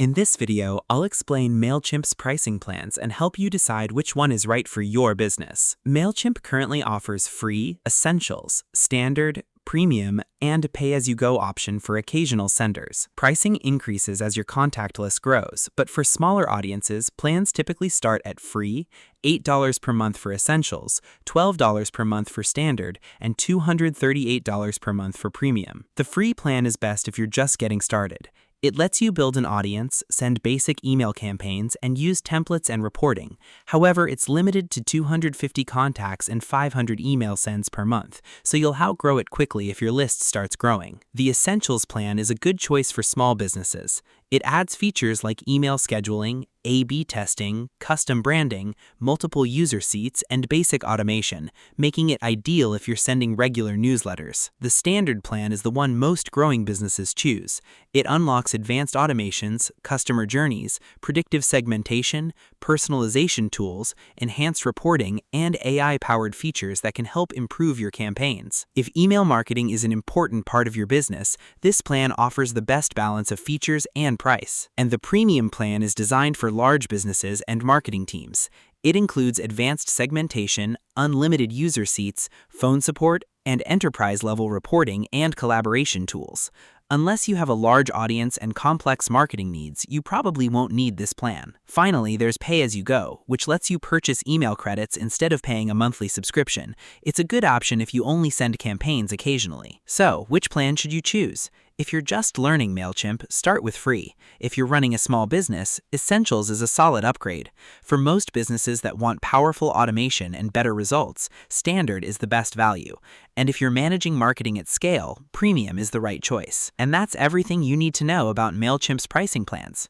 In this video, I'll explain Mailchimp's pricing plans and help you decide which one is right for your business. Mailchimp currently offers free, essentials, standard, premium, and pay-as-you-go option for occasional senders. Pricing increases as your contact list grows, but for smaller audiences, plans typically start at free, $8 per month for essentials, $12 per month for standard, and $238 per month for premium. The free plan is best if you're just getting started. It lets you build an audience, send basic email campaigns, and use templates and reporting. However, it's limited to 250 contacts and 500 email sends per month, so you'll outgrow it quickly if your list starts growing. The Essentials plan is a good choice for small businesses. It adds features like email scheduling, A/B testing, custom branding, multiple user seats, and basic automation, making it ideal if you're sending regular newsletters. The Standard plan is the one most growing businesses choose. It unlocks advanced automations, customer journeys, predictive segmentation, personalization tools, enhanced reporting, and AI-powered features that can help improve your campaigns. If email marketing is an important part of your business, this plan offers the best balance of features and price. And the Premium plan is designed for large businesses and marketing teams. It includes advanced segmentation, unlimited user seats, phone support, and enterprise-level reporting and collaboration tools. Unless you have a large audience and complex marketing needs, you probably won't need this plan. Finally, there's pay-as-you-go, which lets you purchase email credits instead of paying a monthly subscription. It's a good option if you only send campaigns occasionally. So, which plan should you choose? If you're just learning Mailchimp, start with free. If you're running a small business, Essentials is a solid upgrade. For most businesses that want powerful automation and better results, Standard is the best value. And if you're managing marketing at scale, Premium is the right choice. And that's everything you need to know about Mailchimp's pricing plans.